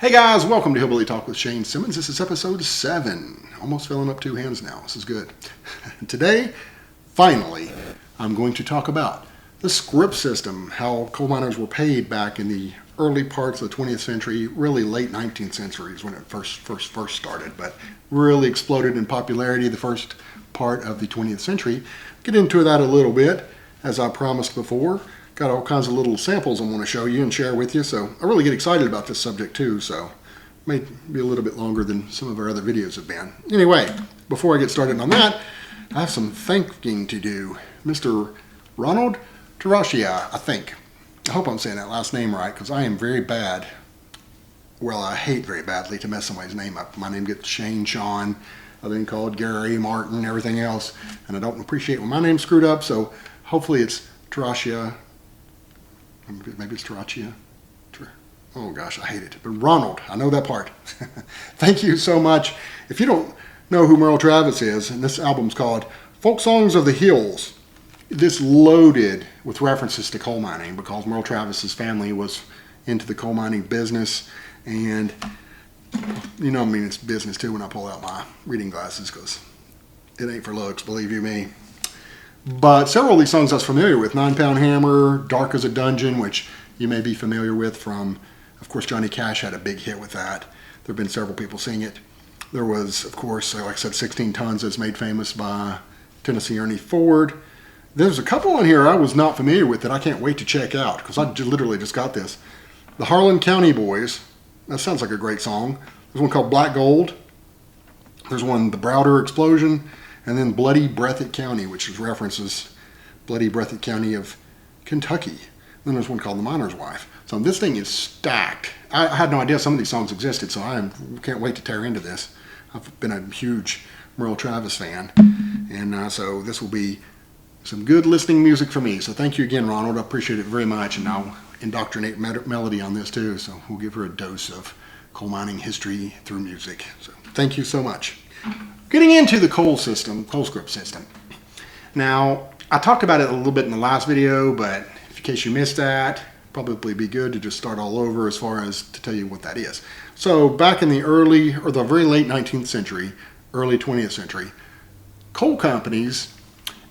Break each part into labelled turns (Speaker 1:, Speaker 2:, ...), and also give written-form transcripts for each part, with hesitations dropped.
Speaker 1: Hey guys, welcome to Hillbilly Talk with Shane Simmons. This is episode 7. Almost filling up 2 hands now. This is good. Today, finally, I'm going to talk about the scrip system, how coal miners were paid back in the early parts of the 20th century, really late 19th century is when it first started, but really exploded in popularity the first part of the 20th century. Get into that a little bit, as I promised before. Got all kinds of little samples I want to show you and share with you, so I really get excited about this subject too, so it may be a little bit longer than some of our other videos have been. Anyway, before I get started on that, I have some thanking to do. Mr. Ronald Tashia, I think. I hope I'm saying that last name right, because I am very bad. Well, I hate very badly to mess somebody's name up. My name gets Shane, Sean, I've been called Gary, Martin, everything else, and I don't appreciate when my name's screwed up, so hopefully it's Tashia. Maybe it's Tashia. Oh gosh, I hate it. But Ronald, I know that part. Thank you so much. If you don't know who Merle Travis is, and this album's called Folk Songs of the Hills, this loaded with references to coal mining because Merle Travis's family was into the coal mining business, and you know, I mean, it's business too when I pull out my reading glasses because it ain't for looks, believe you me. But several of these songs I was familiar with. 9 Pound Hammer, Dark as a Dungeon, which you may be familiar with from, of course, Johnny Cash had a big hit with that. There have been several people sing it. There was, of course, like I said, 16 Tons that's made famous by Tennessee Ernie Ford. There's a couple on here I was not familiar with that I can't wait to check out because I literally just got this. The Harlan County Boys. That sounds like a great song. There's one called Black Gold. There's one, The Browder Explosion. And then Bloody Breathitt County, which references Bloody Breathitt County of Kentucky. Then there's one called The Miner's Wife. So this thing is stacked. I had no idea some of these songs existed, so I can't wait to tear into this. I've been a huge Merle Travis fan, and so this will be some good listening music for me. So thank you again, Ronald. I appreciate it very much, and I'll indoctrinate Melody on this too, so we'll give her a dose of coal mining history through music. So thank you so much. Getting into the coal scrip system. Now, I talked about it a little bit in the last video, but in case you missed that, probably be good to just start all over as far as to tell you what that is. So back in the early, or the very late 19th century, early 20th century, coal companies,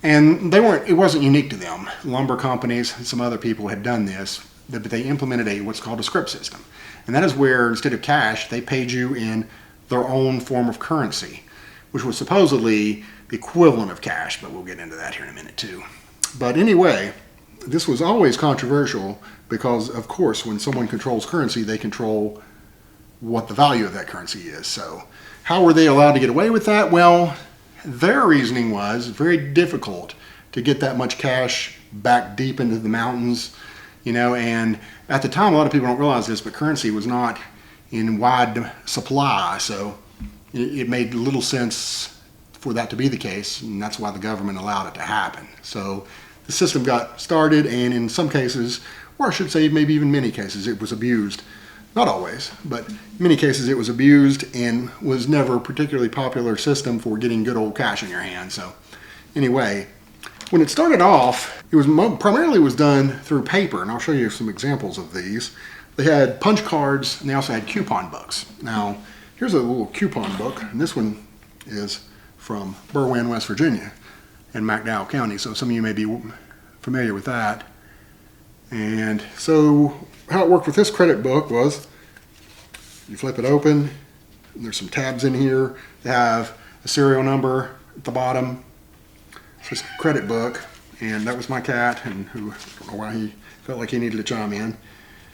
Speaker 1: and it wasn't unique to them. Lumber companies and some other people had done this, but they implemented what's called a scrip system. And that is where instead of cash, they paid you in their own form of currency, which was supposedly the equivalent of cash, but we'll get into that here in a minute too. But anyway, this was always controversial because, of course, when someone controls currency, they control what the value of that currency is. So how were they allowed to get away with that? Well, their reasoning was very difficult to get that much cash back deep into the mountains, you know, and at the time, a lot of people don't realize this, but currency was not in wide supply, so it made little sense for that to be the case, and that's why the government allowed it to happen. So the system got started, and in some cases, or I should say maybe even many cases, it was abused. Not always, but in many cases it was abused and was never a particularly popular system for getting good old cash in your hand. So anyway, when it started off, it was primarily was done through paper, and I'll show you some examples of these. They had punch cards, and they also had coupon books. Now, here's a little coupon book, and this one is from Berwyn, West Virginia, in McDowell County, so some of you may be familiar with that. And so how it worked with this credit book was you flip it open, and there's some tabs in here. They have a serial number at the bottom. It's just a credit book, and that was my cat, and who, I don't know why he felt like he needed to chime in.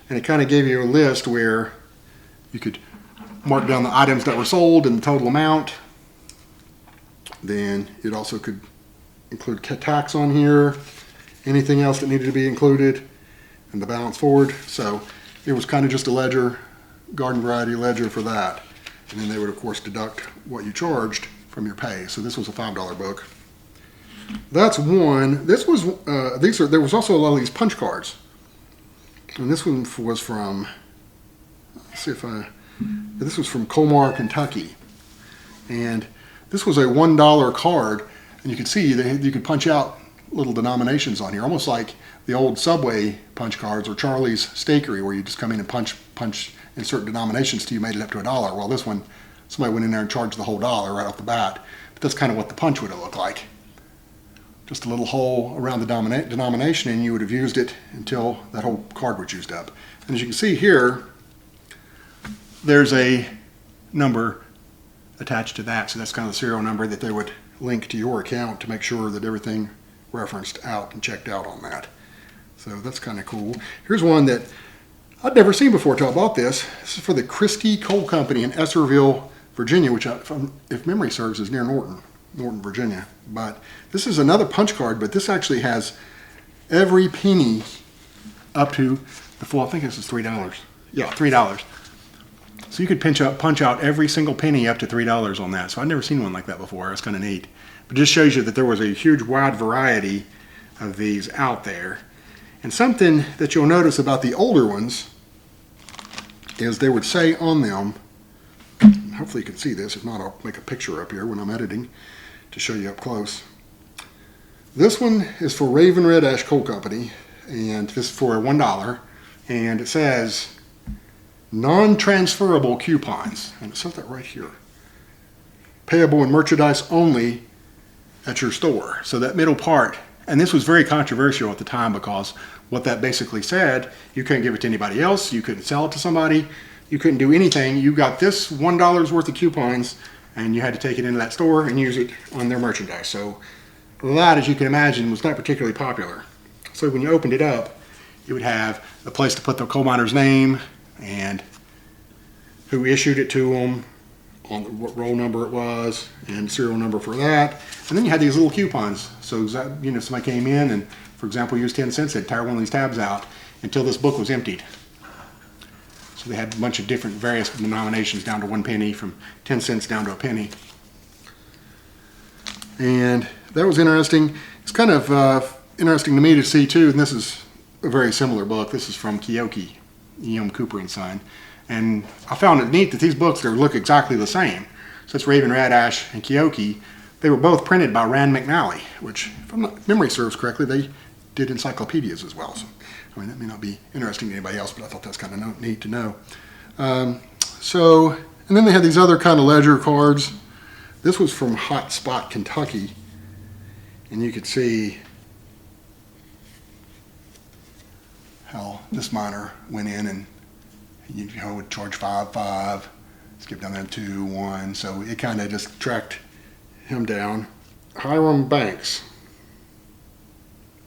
Speaker 1: And it kind of gave you a list where you could mark down the items that were sold and the total amount. Then it also could include tax on here, anything else that needed to be included, and the balance forward. So it was kind of just a ledger, garden variety ledger for that. And then they would of course deduct what you charged from your pay. So this was a $5 book. That's one. This was there was also a lot of these punch cards. And this one was from, let's see if this was from Colmar, Kentucky. And this was a $1 card, and you could see that you could punch out little denominations on here, almost like the old Subway punch cards or Charlie's Steakery, where you just come in and punch in certain denominations till you made it up to $1. Well, this one, somebody went in there and charged the whole $1 right off the bat. But that's kind of what the punch would have looked like. Just a little hole around the denomination, and you would have used it until that whole card was used up. And as you can see here, there's a number attached to that. So that's kind of the serial number that they would link to your account to make sure that everything referenced out and checked out on that. So that's kind of cool. Here's one that I'd never seen before until I bought this. This is for the Christie Coal Company in Esserville, Virginia, which, if memory serves, is near Norton, Virginia. But this is another punch card, but this actually has every penny up to the full, I think this is $3. Yeah, $3. So you could punch out every single penny up to $3 on that. So I've never seen one like that before. It's kind of neat. But it just shows you that there was a huge wide variety of these out there. And something that you'll notice about the older ones is they would say on them, hopefully you can see this, if not I'll make a picture up here when I'm editing to show you up close. This one is for Raven Red Ash Coal Company, and this is for $1, and it says non-transferable coupons, and it says that right here. Payable in merchandise only at your store. So that middle part, and this was very controversial at the time because what that basically said, you couldn't give it to anybody else, you couldn't sell it to somebody, you couldn't do anything. You got this $1 worth of coupons and you had to take it into that store and use it on their merchandise. So that, as you can imagine, was not particularly popular. So when you opened it up, you would have a place to put the coal miner's name and who issued it to them, on what roll number it was, and serial number for that. And then you had these little coupons. So somebody came in and, for example, used 10 cents, they'd tear one of these tabs out until this book was emptied. So they had a bunch of different various denominations down to 1 penny, from 10 cents down to a penny. And that was interesting. It's kind of interesting to me to see too, and this is a very similar book. This is from Keoki, E.M. Cooper and Son. And I found it neat that these books look exactly the same. So it's Raven Red Ash and Keoki. They were both printed by Rand McNally, which, if memory serves correctly, they did encyclopedias as well. So, I mean, that may not be interesting to anybody else, but I thought that's kind of neat to know. And then they had these other kind of ledger cards. This was from Hot Spot, Kentucky. And you could see how this miner went in and would charge 5, skip down there 2, 1. So it kind of just tracked him down. Hiram Banks.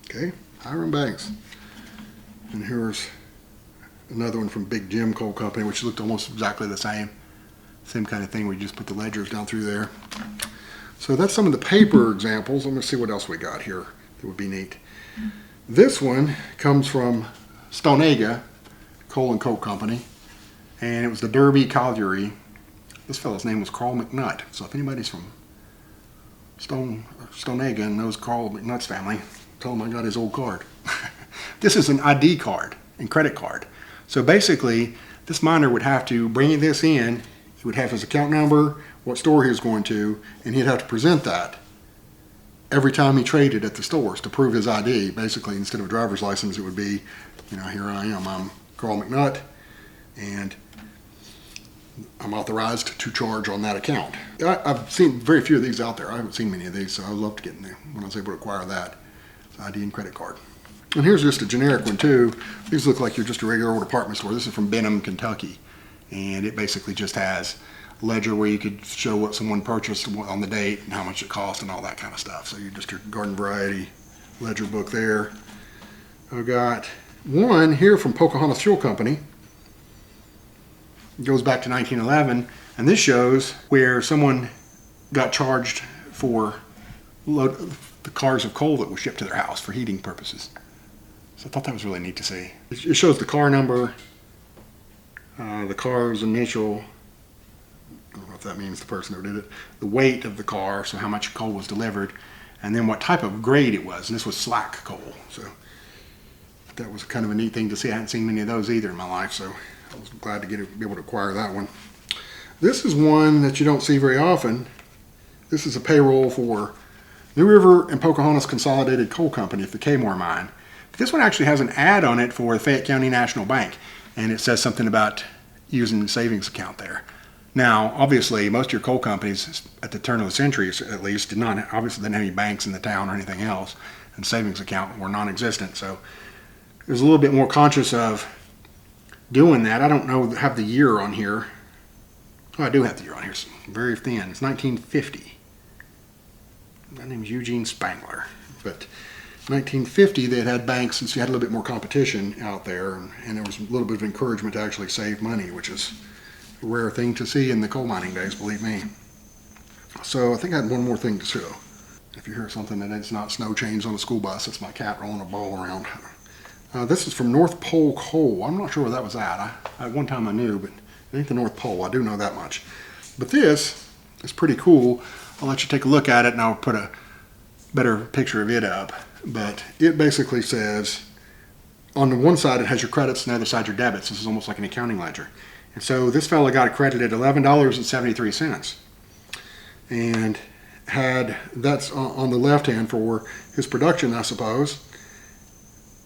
Speaker 1: Okay, Hiram Banks. And here's another one from Big Jim Coal Company, which looked almost exactly the same. Same kind of thing, we just put the ledgers down through there. So that's some of the paper examples. Let me see what else we got here that would be neat. This one comes from Stonega Coal and Coke Company, and it was the Derby Colliery. This fellow's name was Carl McNutt. So if anybody's from Stonega and knows Carl McNutt's family, tell him I got his old card. This is an ID card and credit card. So basically, this miner would have to bring this in. He would have his account number, what store he was going to, and he'd have to present that every time he traded at the stores to prove his ID. Basically, instead of a driver's license, it would be, here I am, I'm Carl McNutt, and I'm authorized to charge on that account. I've seen very few of these out there. I haven't seen many of these, so I'd love to get in there when I was able to acquire that. It's ID and credit card. And here's just a generic one too. These look like you're just a regular old department store. This is from Benham, Kentucky. And it basically just has a ledger where you could show what someone purchased on the date and how much it cost and all that kind of stuff. So you're just your garden variety ledger book there. I've got one here from Pocahontas Fuel Company. It goes back to 1911, and this shows where someone got charged for the cars of coal that were shipped to their house for heating purposes. So I thought that was really neat to see. It shows the car number, the car's initial, I don't know if that means the person who did it, the weight of the car, so how much coal was delivered, and then what type of grade it was, and this was slack coal. So that was kind of a neat thing to see. I hadn't seen many of those either in my life, so I was glad to be able to acquire that one. This is one that you don't see very often. This is a payroll for New River and Pocahontas Consolidated Coal Company at the Kmore mine. This one actually has an ad on it for the Fayette County National Bank, and it says something about using the savings account there. Now, obviously, most of your coal companies at the turn of the century, at least, didn't have any banks in the town or anything else, and savings account were non-existent. So it was a little bit more conscious of doing that. I don't have the year on here. Oh, I do have the year on here. It's very thin. It's 1950. My name's Eugene Spangler. But 1950, they had banks, and so you had a little bit more competition out there, and there was a little bit of encouragement to actually save money, which is a rare thing to see in the coal mining days, believe me. So I think I had one more thing to show. If you hear something that it's not snow chains on a school bus, it's my cat rolling a ball around. This is from North Pole Coal. I'm not sure where that was at. At one time I knew, but it ain't the North Pole. I do know that much. But this is pretty cool. I'll let you take a look at it, and I'll put a better picture of it up. But it basically says, on the one side it has your credits, and the other side your debits. This is almost like an accounting ledger. And so this fella got accredited $11.73, and that's on the left hand for his production, I suppose.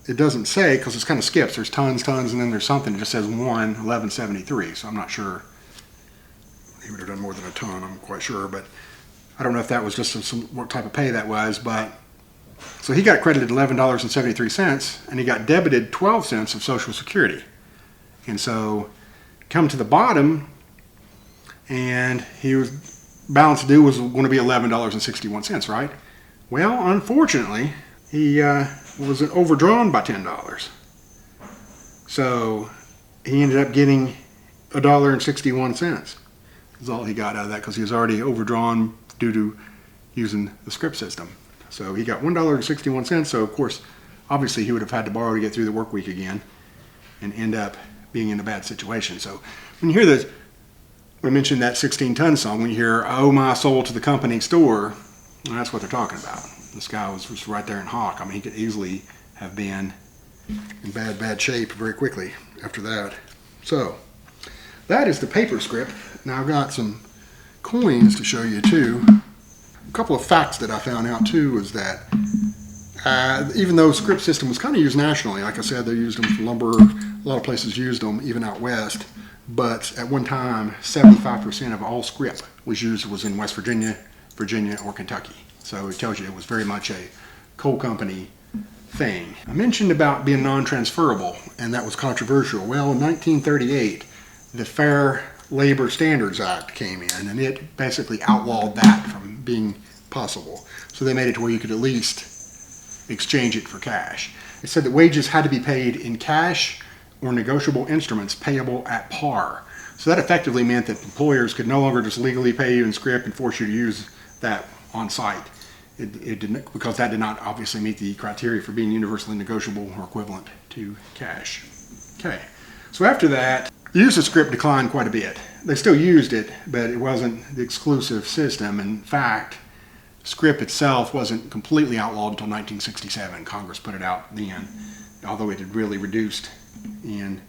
Speaker 1: It doesn't say, because it's kind of skips. There's tons, and then there's something that just says 1173. So I'm not sure. He would have done more than a ton, I'm quite sure, but I don't know if that was just what type of pay that was. But so he got credited $11.73, and he got debited 12 cents of Social Security. And so come to the bottom, and balance due was going to be $11.61, right? Well, unfortunately, he was overdrawn by $10. So he ended up getting $1.61. That's all he got out of that, because he was already overdrawn due to using the Scrip system. So he got $1.61. So of course, obviously he would have had to borrow to get through the work week again, and end up being in a bad situation. So when you hear this, when I mentioned that 16-ton song, when you hear "Oh my soul to the company store," well, that's what they're talking about. This guy was right there in hock. I mean, he could easily have been in bad shape very quickly after that. So that is the paper Scrip. Now I've got some coins to show you too. A couple of facts that I found out too is that even though Scrip system was kind of used nationally, like I said, they used them for lumber. A lot of places used them, even out west. But at one time, 75% of all Scrip was in West Virginia, or Kentucky. So it tells you it was very much a coal company thing. I mentioned about being non-transferable, and that was controversial. Well, in 1938, the Fair Labor Standards Act came in, and it basically outlawed that from being possible. So they made it to where you could at least exchange it for cash. It said that wages had to be paid in cash or negotiable instruments payable at par. So that effectively meant that employers could no longer just legally pay you in Scrip and force you to use that on site. It didn't, because that did not obviously meet the criteria for being universally negotiable or equivalent to cash. Okay, so after that, the use of Scrip declined quite a bit. They still used it, but it wasn't the exclusive system. In fact, Scrip itself wasn't completely outlawed until 1967. Congress put it out then, although it had really reduced in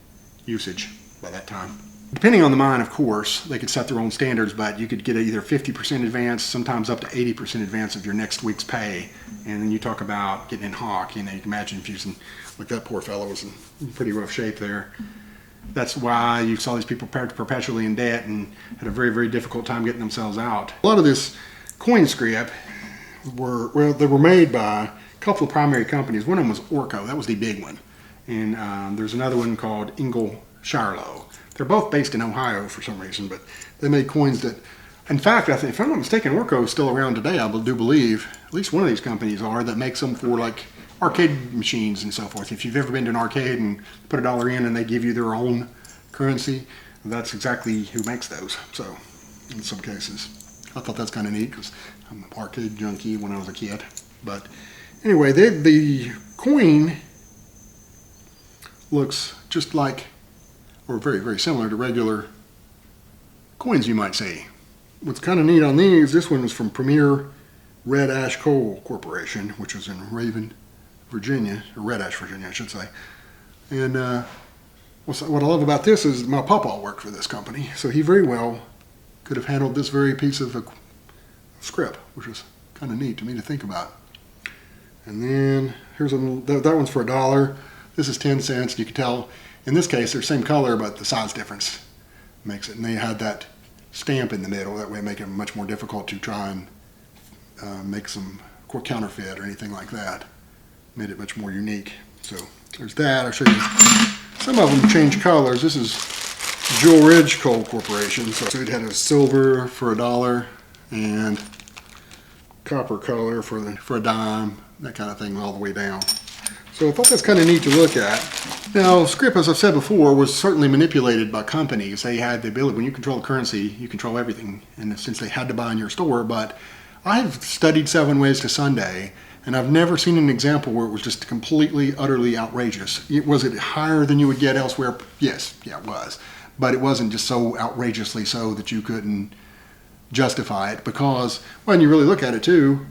Speaker 1: usage by that time. Depending on the mine, of course, they could set their own standards, but you could get either 50% advance, sometimes up to 80% advance of your next week's pay. And then you talk about getting in hock. You know, you can imagine if using, like that poor fellow was in pretty rough shape there. That's why you saw these people perpetually in debt and had a very, very difficult time getting themselves out. A lot of this coin Scrip they were made by a couple of primary companies. One of them was Orco. That was the big one. And there's another one called Shiloh. They're both based in Ohio for some reason, but they made coins that, in fact, if I'm not mistaken, Orco is still around today. I do believe at least one of these companies that makes them for like arcade machines and so forth. If you've ever been to an arcade and put $1 in and they give you their own currency, that's exactly who makes those. So in some cases, I thought that's kind of neat because I'm an arcade junkie when I was a kid. But anyway, the coin looks just like, or very, very similar to regular coins, you might say. What's kind of neat on these, this one is from Premier Red Ash Coal Corporation, which is in Raven, Virginia, or Red Ash, Virginia, I should say. And what I love about this is my papa worked for this company, so he very well could have handled this very piece of Scrip, which is kind of neat to me to think about. And then here's that one's for $1. This is 10 cents. You can tell in this case they're same color, but the size difference makes it, and they had that stamp in the middle. That way, make it much more difficult to try and make some counterfeit or anything like that. Made it much more unique. So there's that. I'll show you. Some of them change colors. This is Jewel Ridge Coal Corporation. So it had a silver for $1 and copper color for a dime, that kind of thing all the way down. So I thought that's kind of neat to look at. Now, Scrip, as I've said before, was certainly manipulated by companies. They had the ability, when you control the currency, you control everything, and since they had to buy in your store. But I've studied 7 Ways to Sunday, and I've never seen an example where it was just completely, utterly outrageous. Was it higher than you would get elsewhere? Yes, yeah, it was. But it wasn't just so outrageously so that you couldn't justify it, because when you really look at it too,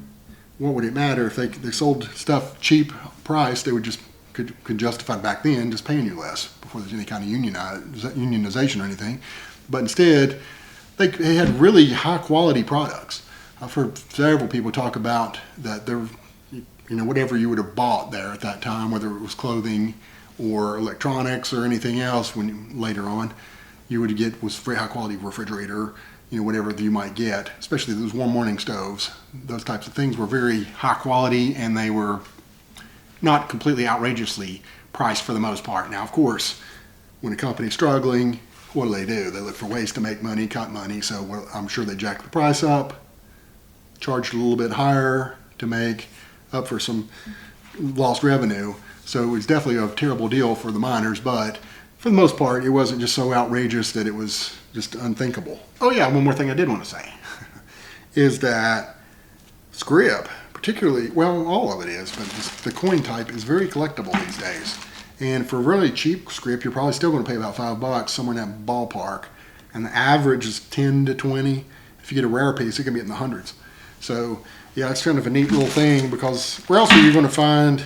Speaker 1: what would it matter if they sold stuff cheap price? They would just could justify back then just paying you less before there's any kind of unionization or anything. But instead, they had really high quality products. I've heard several people talk about that they're, whatever you would have bought there at that time, whether it was clothing or electronics or anything else, when later on you would get was very high quality refrigerator, whatever you might get, especially those warm morning stoves. Those types of things were very high quality, and they were not completely outrageously priced for the most part. Now, of course, when a company's struggling, what do? They look for ways to make money, cut money. So I'm sure they jacked the price up, charged a little bit higher to make up for some lost revenue. So it was definitely a terrible deal for the miners, but for the most part, it wasn't just so outrageous that it was just unthinkable. Oh yeah, one more thing I did want to say is that Scrip, particularly, well, all of it is, but the coin type is very collectible these days. And for really cheap Scrip, you're probably still going to pay about $5, somewhere in that ballpark. And the average is 10 to 20. If you get a rare piece, it can be in the hundreds. So yeah, it's kind of a neat little thing, because where else are you going to find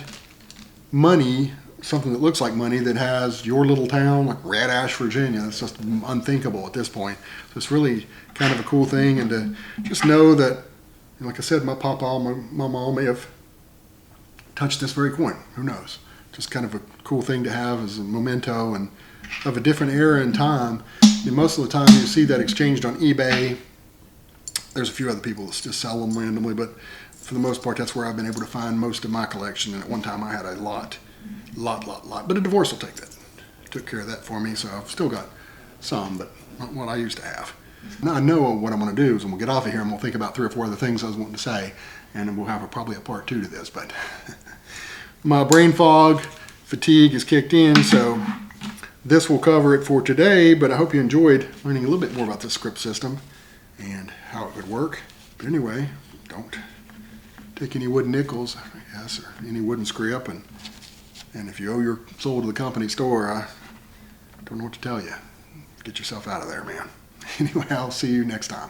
Speaker 1: money, something that looks like money, that has your little town, like Red Ash, Virginia? That's just unthinkable at this point. So it's really kind of a cool thing, and to just know that, like I said, my papa, my mama may have touched this very coin. Who knows? Just kind of a cool thing to have as a memento and of a different era and time. And most of the time you see that exchanged on eBay. There's a few other people that just sell them randomly, but for the most part, that's where I've been able to find most of my collection. And at one time I had a lot. But a divorce will take that. Took care of that for me, so I've still got some, but not what I used to have. Now I know what I'm going to do is, when we'll get off of here, and we'll think about 3 or 4 other things I was wanting to say, and then we'll have probably a part 2 to this. But my brain fog, fatigue is kicked in, so this will cover it for today. But I hope you enjoyed learning a little bit more about the Scrip system and how it would work. But anyway, don't take any wooden nickels, I guess, or any wooden Scrip, and if you owe your soul to the company store, I don't know what to tell you. Get yourself out of there, man. Anyway, I'll see you next time.